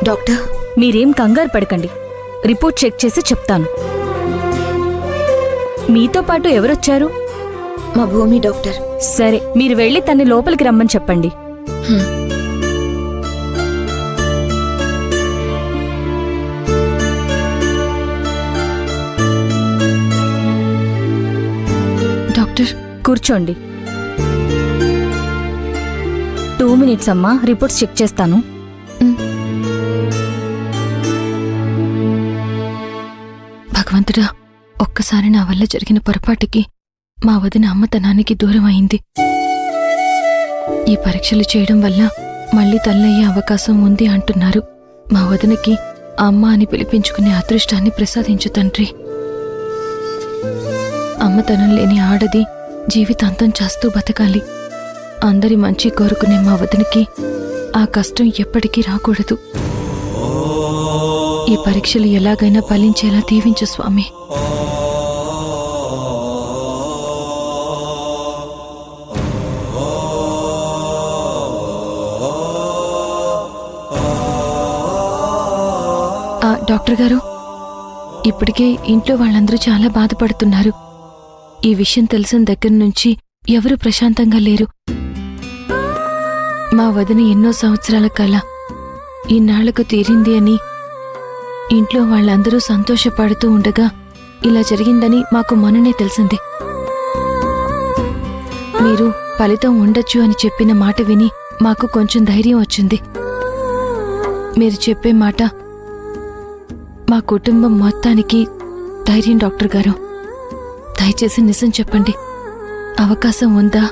Doctor, మీరేం కంగారు పడకండి. రిపోర్ట్ చెక్ చేసి చెప్తాను. మీతో పాటు ఎవరొచ్చారు? మా భూమి డాక్టర్. సరే, మీరు వెళ్ళి తన్ని లోపలికి రమ్మని చెప్పండి. డాక్టర్, కూర్చోండి. 2 మినిట్స్ అమ్మా, రిపోర్ట్స్ చెక్ చేస్తాను. భగవంతుడా, ఒక్కసారి నా వల్ల జరిగిన పొరపాటుకి మా వదిన అమ్మతనానికి దూరం అయింది. ఈ పరీక్షలు చేయడం వల్ల మళ్లీ తల్లయ్యే అవకాశం ఉంది అంటున్నారు. మా వదినకి అమ్మ అని పిలిపించుకునే అదృష్టాన్ని ప్రసాదించు తండ్రి. అమ్మతనం లేని ఆడది జీవితాంతం చేస్తూ బతకాలి. అందరి మంచి కోరుకునే మా వదినకి ఆ కష్టం ఎప్పటికీ రాకూడదు. ఈ పరీక్షలు ఎలాగైనా ఫలించేలా దీవించు స్వామి. డాక్టర్ గారు, ఇప్పటికే ఇంట్లో వాళ్ళందరూ చాలా బాధపడుతున్నారు. ఈ విషయం తెలిసిన దగ్గర నుంచి ఎవరూ ప్రశాంతంగా లేరు. మా వదిన ఎన్నో సంవత్సరాల కల ఈనాళ్లకు తీరింది అని ఇంట్లో వాళ్ళందరూ సంతోషపడుతూ ఉండగా ఇలా జరిగిందని మాకు మొన్ననే తెలిసింది. మీరు ఫలితం ఉండొచ్చు అని చెప్పిన మాట విని మాకు కొంచెం ధైర్యం వచ్చింది. మీరు చెప్పే మాట మా కుటుంబం మొత్తానికి ధైర్యం. డాక్టర్ గారు, దయచేసి నిజం చెప్పండి. అవకాశం ఉందా?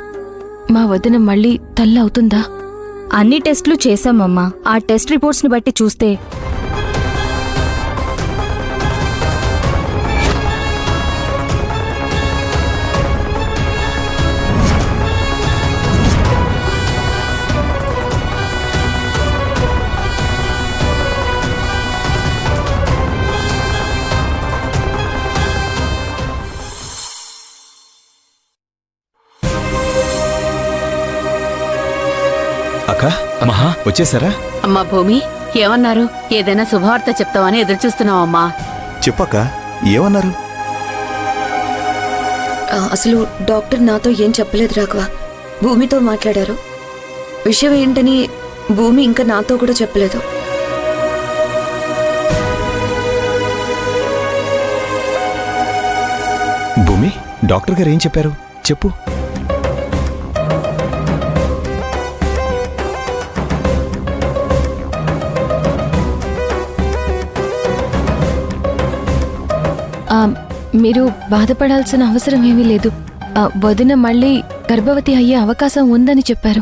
మా వదిన మళ్ళీ తల్లి అవుతుందా? అన్ని టెస్టులు చేశామమ్మా. ఆ టెస్ట్ రిపోర్ట్స్ని బట్టి చూస్తే అక్క, మహా వచ్చేసారా? అమ్మా భూమి, ఏమన్నారు? ఏదైనా శుభవార్త చెప్తామని ఎదురు చూస్తున్నావమ్మా. చెప్పక్క, ఏమన్నారు? అసలు డాక్టర్ నాతో ఏం చెప్పలేదు రాఘవ. భూమితో మాట్లాడారు. విషయం ఏంటని భూమి ఇంకా నాతో కూడా చెప్పలేదు. భూమి, డాక్టర్ గారు ఏం చెప్పారు? చెప్పు. మీరు బాధపడాల్సిన అవసరం ఏమీ లేదు. వదిన మళ్ళీ గర్భవతి అయ్యే అవకాశం ఉందని చెప్పారు.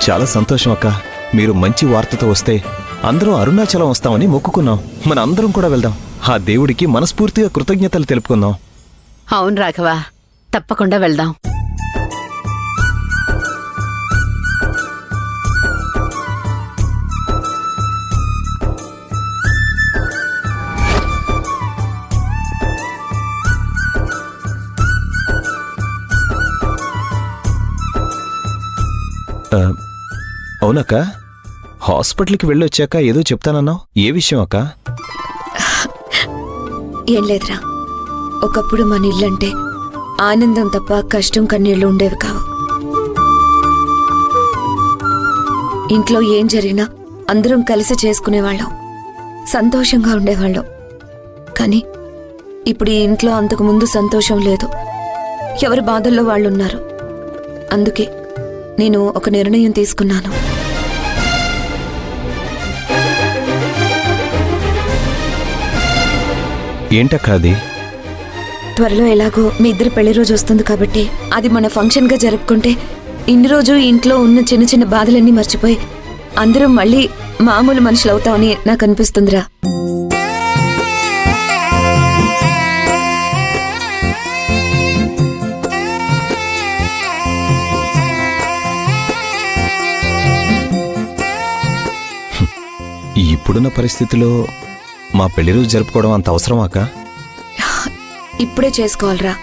చాలా సంతోషం అక్క. మీరు మంచి వార్తతో వస్తే అందరం అరుణాచలం వస్తామని మొక్కుకున్నాం. మన అందరం కూడా వెళ్దాం. ఆ దేవుడికి మనస్ఫూర్తిగా కృతజ్ఞతలు తెలుపుకుందాం. అవును రాఘవ, తప్పకుండా వెళ్దాం. అవునక్క, హాస్పిటల్కి వెళ్ళొచ్చాక ఏదో చెప్తానన్నావు. ఏ విషయం అక్క? ఏం లేదురా, ఒకప్పుడు మన ఇల్లంటే ఆనందం తప్ప కష్టం కన్నీళ్లు ఉండేవి కావు. ఇంట్లో ఏం జరిగినా అందరం కలిసి చేసుకునేవాళ్ళం, సంతోషంగా ఉండేవాళ్ళం. కానీ ఇప్పుడు ఈ ఇంట్లో అంతకు ముందు సంతోషం లేదు. ఎవరి బాధల్లో వాళ్ళున్నారు. అందుకే నేను ఒక నిర్ణయం తీసుకున్నాను. ఏంటక్క అది? త్వరలో ఎలాగో మీ ఇద్దరు పెళ్లి రోజు వస్తుంది కాబట్టి అది మన ఫంక్షన్గా జరుపుకుంటే ఇన్ని రోజు ఇంట్లో ఉన్న చిన్న చిన్న బాధలన్నీ మర్చిపోయి అందరం మళ్ళీ మామూలు మనుషులు అవుతామని నాకు అనిపిస్తుందిరా. ఇప్పుడున్న పరిస్థితిలో మా పెళ్లి రోజు జరుపుకోవడం అంత అవసరం అక్క? ఇప్పుడే చేసుకోవాలరా.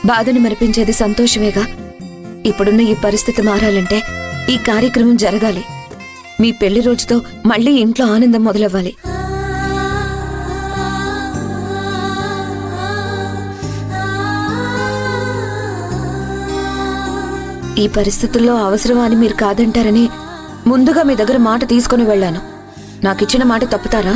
బాధను మరిపించేది సంతోషమేగా. ఇప్పుడున్న ఈ పరిస్థితి మారాలంటే ఈ కార్యక్రమం జరగాలి. మీ పెళ్లి రోజుతో మళ్ళీ ఇంట్లో ఆనందం మొదలవ్వాలి. ఈ పరిస్థితుల్లో అవసరమా అని మీరు కాదంటారని ముందుగా మీ దగ్గర మాట తీసుకుని వెళ్ళాను. నాకిచ్చిన మాట తప్పుతారా?